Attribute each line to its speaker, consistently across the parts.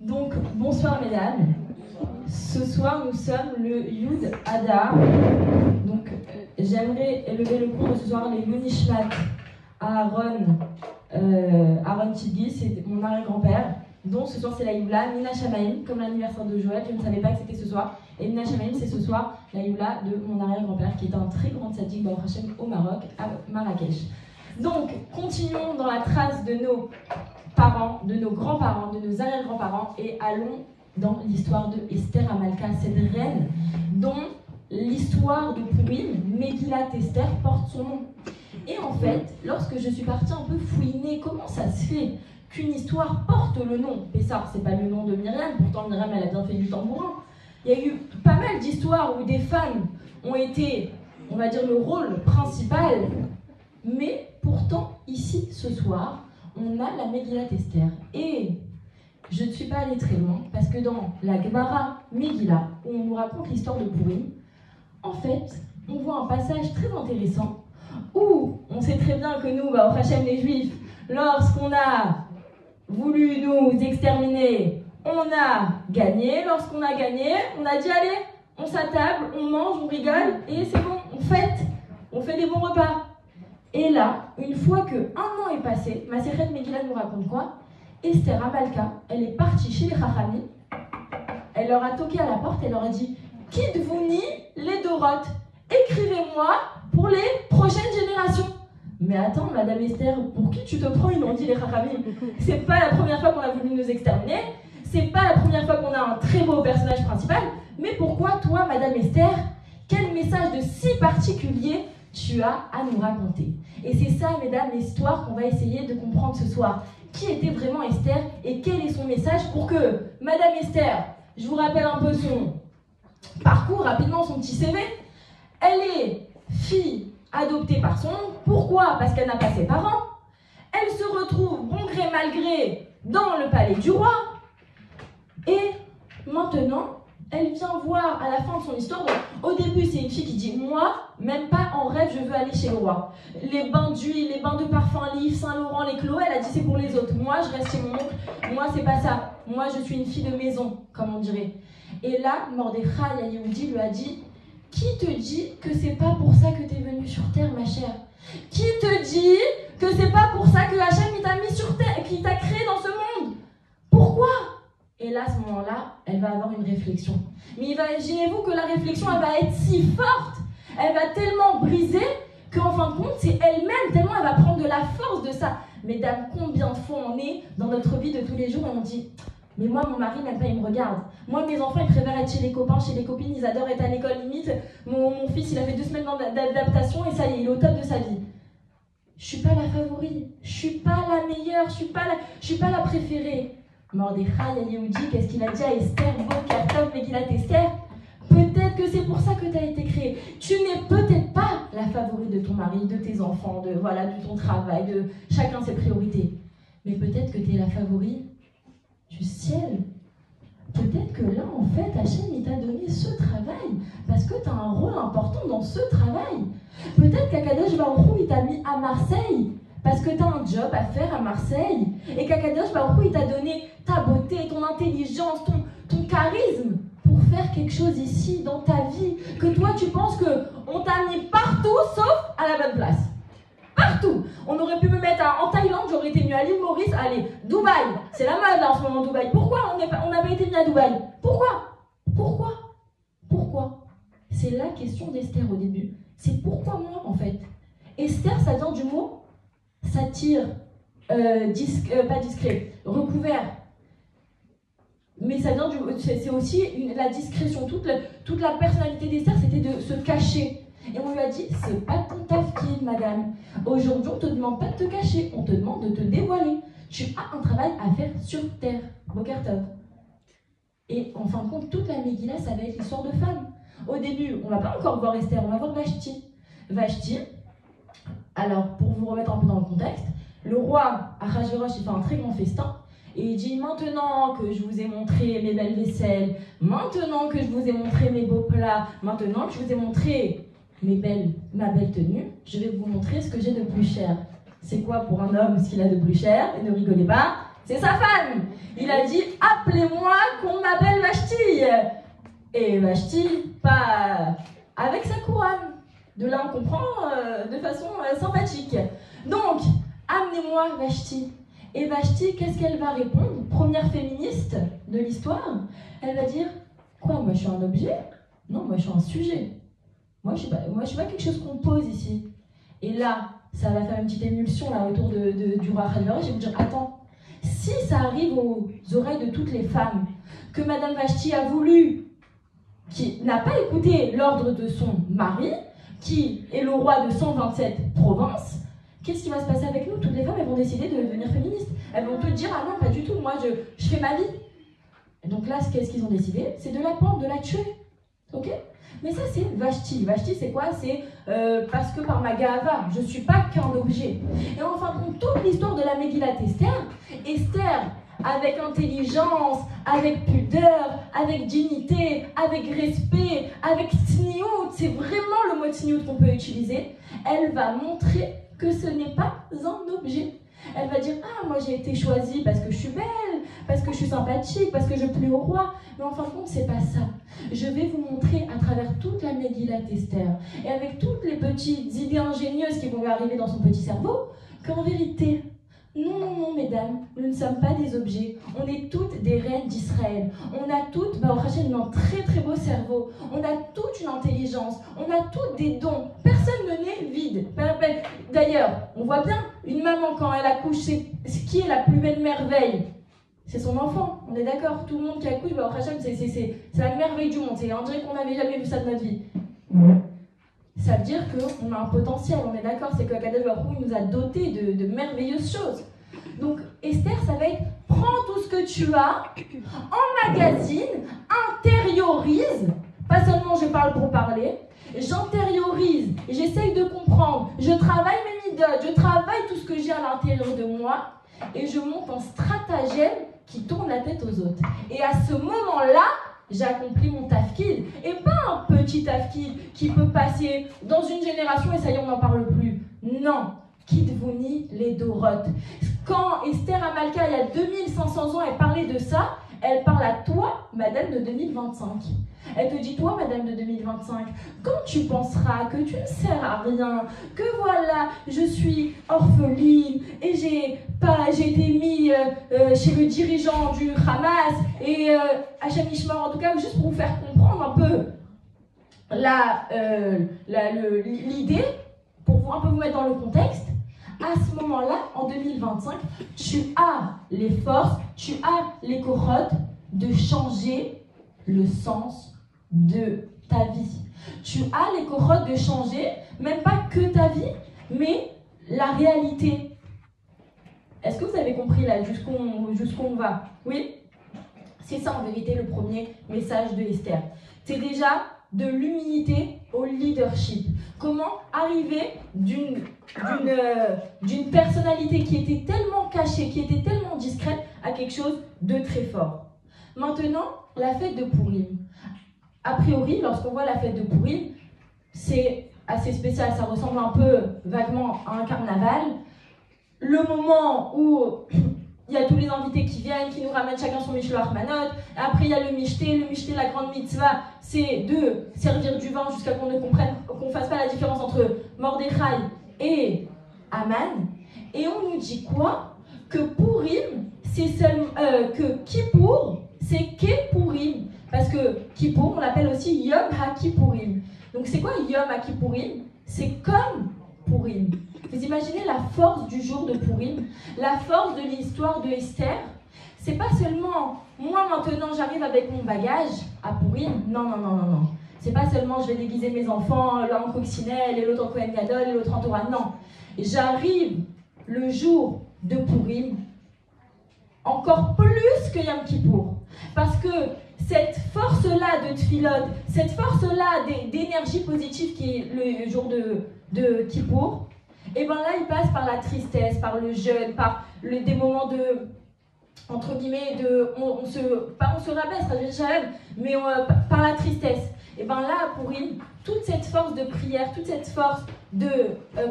Speaker 1: Donc, bonsoir mesdames. Ce soir, nous sommes le Yud Adar. Donc, j'aimerais élever le cours de ce soir, les Lunishmat Aaron Tidgi, c'est mon arrière-grand-père. Donc, ce soir, c'est la Youla, Mina Shamaim, comme l'anniversaire de Joël. Je ne savais pas que c'était ce soir. Et Mina Shamaim, c'est ce soir la Youla de mon arrière-grand-père, qui est un très grand tzaddik, Baruch Hashem, au Maroc, à Marrakech. Donc, continuons dans la trace de nos parents, de nos grands-parents, de nos arrière-grands-parents, et allons dans l'histoire de Esther Amalka, cette reine dont l'histoire de Purim, Megillat Esther, porte son nom. Et en fait, lorsque je suis partie un peu fouiner comment ça se fait qu'une histoire porte le nom, Pessar, c'est pas le nom de Myriam, pourtant Myriam elle a bien fait du tambourin. Il y a eu pas mal d'histoires où des femmes ont été, on va dire, le rôle principal, mais pourtant ici ce soir, on a la Megillat Esther. Et je ne suis pas allée très loin, parce que dans la Gemara Megillah, où on nous raconte l'histoire de Purim, en fait, on voit un passage très intéressant, où on sait très bien que nous, au Hachem les Juifs, lorsqu'on a voulu nous exterminer, on a gagné. Lorsqu'on a gagné, on a dit allez, on s'attable, on mange, on rigole, et c'est bon, on fait des bons repas. Et là, une fois qu'un an est passé, Masechet Megillah nous raconte quoi? Esther Amalka, elle est partie chez les Chachamim, elle leur a toqué à la porte, elle leur a dit « Quitte-vous-ni les Doroth, écrivez-moi pour les prochaines générations ». Mais attends, Madame Esther, pour qui tu te prends? Ils m'ont dit les Chachamim. C'est pas la première fois qu'on a voulu nous exterminer, c'est pas la première fois qu'on a un très beau personnage principal, mais pourquoi toi, Madame Esther, quel message de si particulier tu as à nous raconter? Et c'est ça, mesdames, l'histoire qu'on va essayer de comprendre ce soir. Qui était vraiment Esther et quel est son message pour que Madame Esther, je vous rappelle un peu son parcours, rapidement son petit CV, elle est fille adoptée par son oncle. Pourquoi? Parce qu'elle n'a pas ses parents. Elle se retrouve, bon gré mal gré, dans le palais du roi. Et maintenant, elle vient voir à la fin de son histoire. Donc, au début, c'est une fille qui dit « Moi, même pas en rêve, je veux aller chez le roi. Les bains d'huile, les bains de parfum, les Yves Saint Laurent, les Chloé, elle a dit c'est pour les autres. Moi, je reste chez mon oncle. Moi, c'est pas ça. Moi, je suis une fille de maison, comme on dirait. » Et là, Mordechai Yehoudi lui a dit « Qui te dit que c'est pas pour ça que tu es venue sur terre, ma chère? Qui te dit que c'est pas pour ça que Hachem il t'a mis sur terre, qu'il t'a créé dans ce monde? Pourquoi ?» Et là, à ce moment-là, elle va avoir une réflexion. Mais imaginez-vous que la réflexion, elle va être si forte, elle va tellement briser, qu'en fin de compte, c'est elle-même, tellement elle va prendre de la force de ça. Mesdames, combien de fois on est dans notre vie de tous les jours et on dit « Mais moi, mon mari, même pas, il me regarde. Moi, mes enfants, ils préfèrent être chez les copains, chez les copines, ils adorent être à l'école limite. Mon fils, il a fait 2 semaines d'adaptation et ça y est, il est au top de sa vie. Je suis pas la favorite, je suis pas la meilleure, je suis pas la préférée. » Mordechai Yehoudi, qu'est-ce qu'il a dit à Esther? Boker Tov Megillat Esther. Peut-être que c'est pour ça que tu as été créée. Tu n'es peut-être pas la favorite de ton mari, de tes enfants, de ton travail, de chacun ses priorités. Mais peut-être que tu es la favorite du ciel. Peut-être que là, en fait, Hachem, il t'a donné ce travail parce que tu as un rôle important dans ce travail. Peut-être qu'Akadosh Baruch Hu, il t'a mis à Marseille parce que tu as un job à faire à Marseille et qu'Akadosh Baruch Hu, il t'a donné ta beauté, ton intelligence, ton charisme pour faire quelque chose ici dans ta vie. Que toi, tu penses qu'on t'a mis partout sauf à la bonne place. Partout. On aurait pu me mettre en Thaïlande, j'aurais été mieux à l'île Maurice, allez, Dubaï. C'est la mode là en ce moment, Dubaï. Pourquoi on n'a pas été mis à Dubaï? Pourquoi C'est la question d'Esther au début. C'est pourquoi moi en fait. Esther, ça vient du mot satire, pas discret, recouvert. Mais ça vient c'est aussi la discrétion. Toute la personnalité d'Esther, c'était de se cacher. Et on lui a dit, c'est pas ton tafkid, madame. Aujourd'hui, on ne te demande pas de te cacher, on te demande de te dévoiler. Tu as un travail à faire sur terre. Boker Tov. Et en fin de compte, toute la Megillah, ça va être l'histoire de femmes. Au début, on ne va pas encore voir Esther, on va voir Vashti. Vashti, alors pour vous remettre un peu dans le contexte, le roi Ahasuerus, il fait un très grand festin. Et il dit, maintenant que je vous ai montré mes belles vaisselles, maintenant que je vous ai montré mes beaux plats, maintenant que je vous ai montré ma belle tenue, je vais vous montrer ce que j'ai de plus cher. C'est quoi pour un homme ce qu'il a de plus cher? Et ne rigolez pas, c'est sa femme. Il Il a dit « Appelez-moi qu'on m'appelle Vashti ». Et Vashti, pas avec sa couronne. De là, on comprend de façon sympathique. Donc, amenez-moi Vashti. Et Vashti, qu'est-ce qu'elle va répondre? Première féministe de l'histoire, elle va dire « Quoi, moi je suis un objet? Non, moi je suis un sujet. Moi je suis pas quelque chose qu'on pose ici. » Et là, ça va faire une petite émulsion là, autour du roi Ahasuerus. Je vais vous dire « Attends, si ça arrive aux oreilles de toutes les femmes, que Madame Vashti a voulu, qui n'a pas écouté l'ordre de son mari, qui est le roi de 127 provinces, qu'est-ce qui va se passer avec nous? Toutes les femmes, elles vont décider de devenir féministes. Elles vont toutes dire « Ah non, pas du tout, moi je fais ma vie. » Et donc là, qu'est-ce qu'ils ont décidé? C'est de la pendre, de la tuer. Ok? Mais ça, c'est Vashti. Vashti, c'est quoi? C'est parce que par ma gava, je ne suis pas qu'un objet. Et enfin, pour toute l'histoire de la Megillat Esther, Esther, avec intelligence, avec pudeur, avec dignité, avec respect, avec tsniout, c'est vraiment le mot tsniout qu'on peut utiliser, elle va montrer que ce n'est pas un objet. Elle va dire « Ah, moi j'ai été choisie parce que je suis belle, parce que je suis sympathique, parce que je plais au roi. » Mais en fin de compte, c'est pas ça. Je vais vous montrer à travers toute la Megillat Esther et avec toutes les petites idées ingénieuses qui vont lui arriver dans son petit cerveau, qu'en vérité, non, non, non, mesdames, nous ne sommes pas des objets. On est toutes des reines d'Israël. On a toutes, au Hachem, un très très beau cerveau. On a toute une intelligence. On a toutes des dons. Personne ne naît vide. D'ailleurs, on voit bien, une maman, quand elle accouche, c'est qui est la plus belle merveille? C'est son enfant. On est d'accord? Tout le monde qui accouche, au Hachem, c'est la merveille du monde. On dirait qu'on n'avait jamais vu ça de notre vie. Ça veut dire qu'on a un potentiel, on est d'accord, c'est que Akadosh Baruch Hu nous a dotés de merveilleuses choses. Donc Esther, ça va être, prends tout ce que tu as, emmagasine, intériorise, pas seulement je parle pour parler, j'intériorise, j'essaye de comprendre, je travaille mes midotes, je travaille tout ce que j'ai à l'intérieur de moi, et je monte un stratagème qui tourne la tête aux autres. Et à ce moment-là, j'ai accompli mon tafkid, et pas un petit tafkid qui peut passer dans une génération et ça y est, on n'en parle plus. Non, Kidvouni les Doroth. Quand Esther Amalka, il y a 2500 ans, elle parlait de ça, elle parle à toi, madame de 2025. Elle te dit, toi, madame de 2025, quand tu penseras que tu ne sers à rien, que voilà, je suis orpheline et j'ai été mis chez le dirigeant du Hamas et Hachem Ishmael, en tout cas, juste pour vous faire comprendre un peu l'idée, pour un peu vous mettre dans le contexte, à ce moment-là, en 2025, tu as les forces, tu as les corottes de changer le sens de ta vie. Tu as les corottes de changer, même pas que ta vie, mais la réalité. Est-ce que vous avez compris là jusqu'où on va? Oui? C'est ça en vérité le premier message de Esther. C'est déjà de l'humilité au leadership. Comment arriver d'une personnalité qui était tellement cachée, qui était tellement discrète, à quelque chose de très fort. Maintenant, la fête de Purim. A priori, lorsqu'on voit la fête de Purim, c'est assez spécial, ça ressemble un peu vaguement à un carnaval. Le moment où il y a tous les invités qui viennent, qui nous ramènent chacun son Mishloach Manot. Après, il y a le Mishté, la grande mitzvah, c'est de servir du vin jusqu'à qu'on ne comprenne, qu'on fasse pas la différence entre Mordechai et Aman. Et on nous dit quoi? Que Purim, que Kippour, c'est Kepurim. Parce que Kippour, on l'appelle aussi Yom HaKippourim. Donc c'est quoi Yom HaKippourim? C'est comme Purim. Vous imaginez la force du jour de Purim, la force de l'histoire de Esther. C'est pas seulement moi maintenant j'arrive avec mon bagage à Purim. Non, non, non, non, non. C'est pas seulement je vais déguiser mes enfants, l'un en coccinelle et l'autre en Kohen Gadol et l'autre en Torah. Non. J'arrive le jour de Purim encore plus que Yom Kippour. Parce que cette force-là de Tfilot, cette force-là d'énergie positive qui est le jour de Kippour, et bien là, il passe par la tristesse, par le jeûne, par des moments de, entre guillemets, on se rabaisse, mais par la tristesse. Et bien là, pour Purim, toute cette force de prière, toute cette force de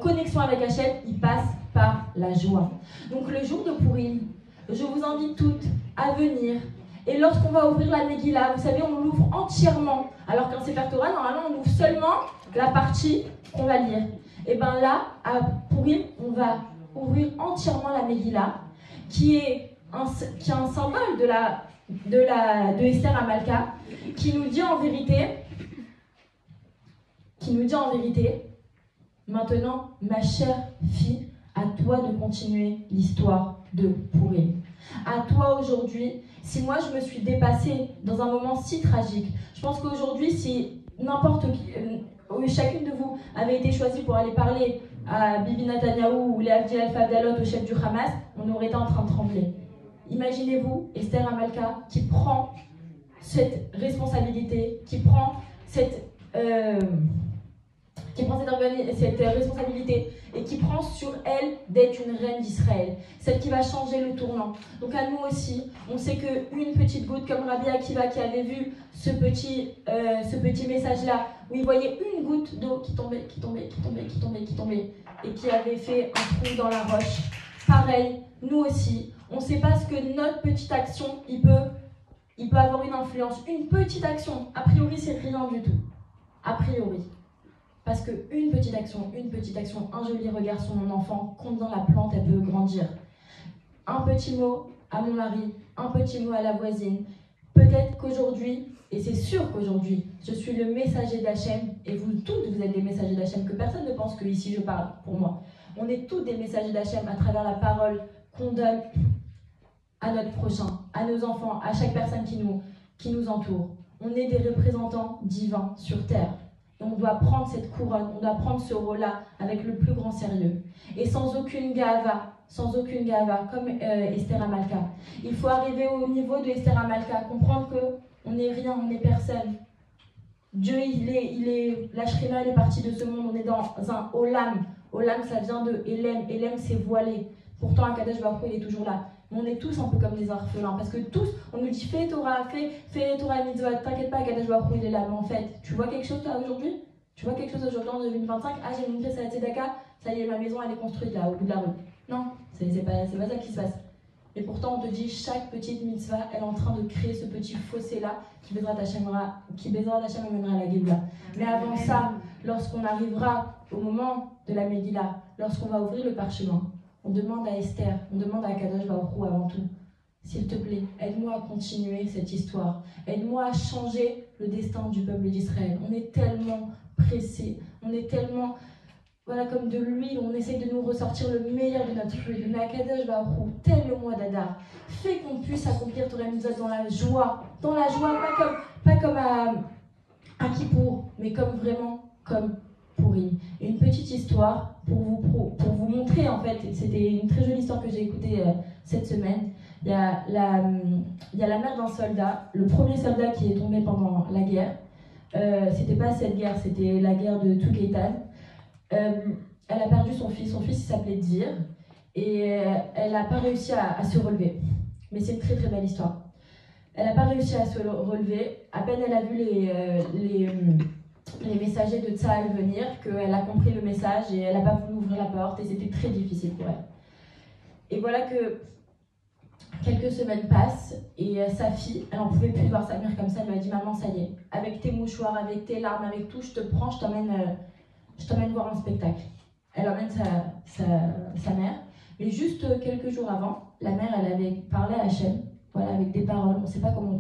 Speaker 1: connexion avec Hachem, il passe par la joie. Donc le jour de Purim, je vous invite toutes à venir. Et lorsqu'on va ouvrir la Megillah, vous savez, on l'ouvre entièrement. Alors qu'un Sefer Torah, normalement, on ouvre seulement la partie qu'on va lire. Et bien là, à Purim, on va ouvrir entièrement la Megillah, qui est un symbole de Esther Amalka, qui nous dit en vérité, maintenant, ma chère fille, à toi de continuer l'histoire de Purim. À toi aujourd'hui, si moi je me suis dépassée dans un moment si tragique, je pense qu'aujourd'hui, si n'importe qui, chacune de vous avait été choisie pour aller parler à Bibi Netanyahou ou Léavdi Al-Fadalot, au chef du Hamas, on aurait été en train de trembler. Imaginez-vous Esther Amalka qui prend cette responsabilité, qui prend cette responsabilité et qui prend sur elle d'être une reine d'Israël, celle qui va changer le tournant. Donc à nous aussi, on sait qu'une petite goutte, comme Rabbi Akiva qui avait vu ce petit message-là, où il voyait une goutte d'eau qui tombait, et qui avait fait un trou dans la roche. Pareil, nous aussi, on ne sait pas ce que notre petite action, il peut avoir une influence. Une petite action, a priori, c'est rien du tout. A priori. Parce qu'une petite action, un joli regard sur mon enfant, combien la plante, elle peut grandir. Un petit mot à mon mari, un petit mot à la voisine. Peut-être qu'aujourd'hui, et c'est sûr qu'aujourd'hui, je suis le messager d'Hachem, et vous toutes, vous êtes des messagers d'Hachem, que personne ne pense que ici je parle pour moi. On est tous des messagers d'Hachem à travers la parole qu'on donne à notre prochain, à nos enfants, à chaque personne qui nous entoure. On est des représentants divins sur terre. Et on doit prendre cette couronne, on doit prendre ce rôle-là avec le plus grand sérieux. Et sans aucune gava, comme Esther Amalka. Il faut arriver au niveau de Esther Amalka, comprendre qu'on n'est rien, on n'est personne. Dieu, la Shrina, elle est partie de ce monde, on est dans un Olam. Olam, ça vient de Elem. Elem, c'est voilé. Pourtant, Akadosh Baruch Hu, il est toujours là. Mais on est tous un peu comme des orphelins. Parce que tous, on nous dit fais Torah, fais Torah Mitzvot. T'inquiète pas, Akadosh Baruch Hu, il est là. Mais en fait, tu vois quelque chose toi aujourd'hui? Tu vois quelque chose aujourd'hui en 2025? Ah, j'ai montré ça à Tzedaka, ça y est, ma maison, elle est construite là, au bout de la rue. Non, c'est pas ça qui se passe. Et pourtant, on te dit chaque petite mitzvah, elle est en train de créer ce petit fossé-là qui Bezrat Hashem amènera la Géoula. Mais avant ça, lorsqu'on arrivera au moment de la Megillah, lorsqu'on va ouvrir le parchemin, on demande à Esther, on demande à Akadosh Baruch Hu avant tout, s'il te plaît, aide-moi à continuer cette histoire. Aide-moi à changer le destin du peuple d'Israël. On est tellement pressés, on est tellement... Voilà, comme de l'huile, on essaye de nous ressortir le meilleur de notre huile. Mais Akadosh Baruch Hu, tel le mois d'Adar, fait qu'on puisse accomplir Torah Mitzvot dans la joie, pas comme à Kippour, mais comme vraiment comme Purim. Et une petite histoire pour vous montrer, en fait, c'était une très jolie histoire que j'ai écoutée cette semaine. Il y a la mère d'un soldat, le premier soldat qui est tombé pendant la guerre. C'était pas cette guerre, c'était la guerre de Tukeitan. Elle a perdu son fils il s'appelait Dvir, et elle n'a pas réussi à se relever. Mais c'est une très très belle histoire. Elle n'a pas réussi à se relever, à peine elle a vu les messagers de Tzahal venir, qu'elle a compris le message et elle n'a pas voulu ouvrir la porte, et c'était très difficile pour elle. Et voilà que quelques semaines passent, et sa fille, elle n'en pouvait plus de voir sa mère comme ça, elle lui a dit « Maman, ça y est, avec tes mouchoirs, avec tes larmes, avec tout, je te prends, je t'emmène voir un spectacle. » Elle emmène sa mère. Mais juste quelques jours avant, la mère, elle avait parlé à Hachem, voilà, avec des paroles. On ne sait pas comment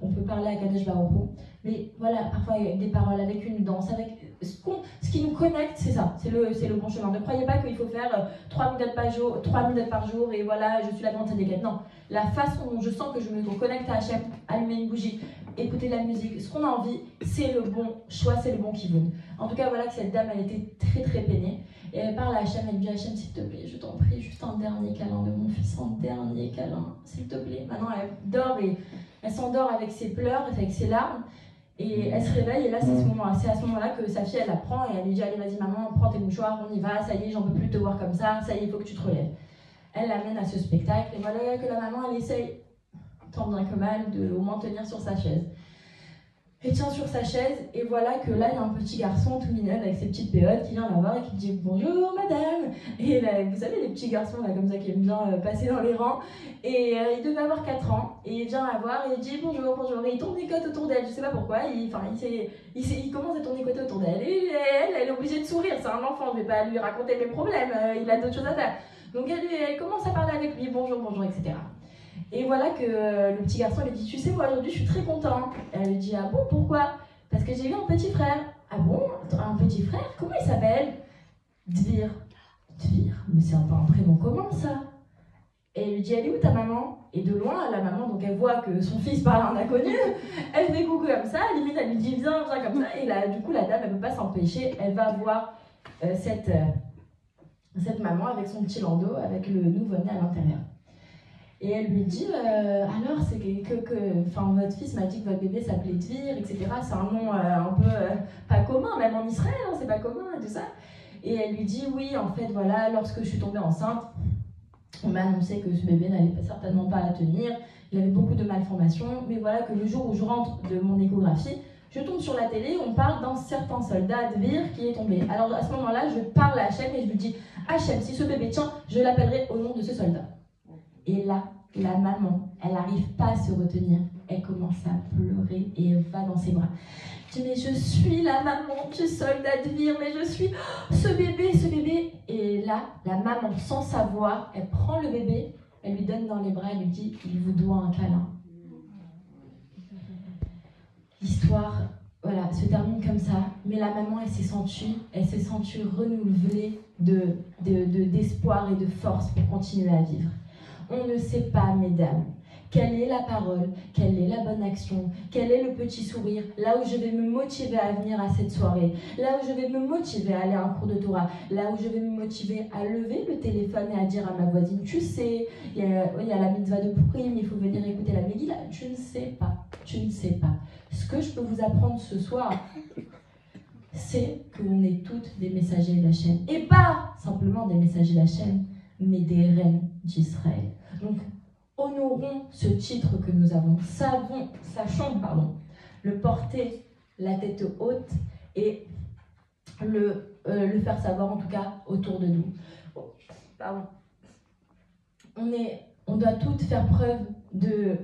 Speaker 1: on peut parler à Kadosh Baruch Hu, mais voilà, parfois avec des paroles, avec une danse, avec ce qui nous connecte, c'est ça, c'est le bon chemin. Ne croyez pas qu'il faut faire 3 minutes par jour et voilà, je suis la grande Tzadékette. Non, la façon dont je sens que je me connecte à Hachem, allumer une bougie, écouter de la musique, ce qu'on a envie, c'est le bon choix, c'est le bon kivoun. En tout cas, voilà que cette dame, elle était très très peinée. Et elle parle à Hachem, elle dit Hachem, s'il te plaît, je t'en prie, juste un dernier câlin de mon fils, un dernier câlin, s'il te plaît. Maintenant, elle dort et elle s'endort avec ses pleurs, avec ses larmes. Et elle se réveille, et là, c'est à ce moment-là que sa fille, elle la prend et elle lui dit allez, vas-y, maman, prends tes mouchoirs, on y va, ça y est, j'en peux plus te voir comme ça y est, il faut que tu te relèves. Elle l'amène à ce spectacle, et voilà que la maman, elle essaye, tant bien que mal, de au moins tenir sur sa chaise. et tient sur sa chaise, et voilà que là, il y a un petit garçon tout mignon avec ses petites péotes qui vient la voir et qui dit « Bonjour madame !» Et là, vous savez, les petits garçons là, comme ça qui aiment bien passer dans les rangs, et il devait avoir 4 ans, et il vient la voir et il dit « Bonjour, bonjour !» Et il tourne des côtes autour d'elle, je sais pas pourquoi, il commence à tourner des côtes autour d'elle, et elle est obligée de sourire, c'est un enfant, je vais pas lui raconter mes problèmes, il a d'autres choses à faire. Donc elle commence à parler avec lui « Bonjour, bonjour !» etc. Et voilà que le petit garçon lui dit « Tu sais, moi aujourd'hui je suis très content. » Elle lui dit « Ah bon, pourquoi ? Parce que j'ai eu un petit frère. » « Ah bon, un petit frère ? Comment il s'appelle ? » Dvir. Dvir, mais c'est pas un prénom commun ça. Et elle lui dit « Elle est où ta maman ?» Et de loin, la maman, donc elle voit que son fils parle à un inconnu, elle fait coucou comme ça, limite elle lui dit « Viens, viens » comme ça. Et là, du coup, la dame, elle ne peut pas s'empêcher, elle va voir cette maman avec son petit landau, avec le nouveau-né à l'intérieur. Et elle lui dit alors, c'est votre fils m'a dit que votre bébé s'appelait Dvir, etc. C'est un nom un peu pas commun, même en Israël, hein, c'est pas commun et tout ça. Et elle lui dit oui, en fait, voilà, lorsque je suis tombée enceinte, on m'a annoncé que ce bébé n'allait certainement pas tenir, il avait beaucoup de malformations, mais voilà que le jour où je rentre de mon échographie, je tombe sur la télé, on parle d'un certain soldat Dvir qui est tombé. Alors à ce moment-là, je parle à Hachem et je lui dis Hachem, si ce bébé tient, je l'appellerai au nom de ce soldat. Et là, la maman, elle n'arrive pas à se retenir. Elle commence à pleurer et elle va dans ses bras. Je dis, mais je suis la maman du soldat Dvir, mais je suis ce bébé. Et là, la maman, sans savoir, elle prend le bébé, elle lui donne dans les bras, elle lui dit, il vous doit un câlin. L'histoire, voilà, se termine comme ça, mais la maman, elle s'est sentie renouvelée d'espoir et de force pour continuer à vivre. On ne sait pas, mesdames, quelle est la parole, quelle est la bonne action, quel est le petit sourire, là où je vais me motiver à venir à cette soirée, là où je vais me motiver à aller à un cours de Torah, là où je vais me motiver à lever le téléphone et à dire à ma voisine, tu sais, il y a la mitzvah de Purim, il faut venir écouter la Megillah. Tu ne sais pas. Ce que je peux vous apprendre ce soir, c'est qu'on est toutes des messagers d'Hachem. Et pas simplement des messagers d'Hachem, mais des reines d'Israël. Donc, honorons ce titre que nous avons, sachons le porter la tête haute et le faire savoir en tout cas autour de nous. On doit toutes faire preuve de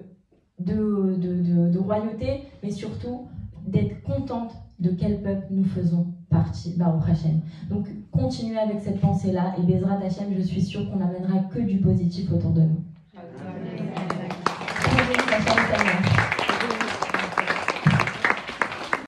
Speaker 1: royauté, mais surtout d'être contentes de quel peuple nous faisons partie, Baruch Hashem. Donc, continuez avec cette pensée-là, et Bezrat Hashem, je suis sûre qu'on n'amènera que du positif autour de nous.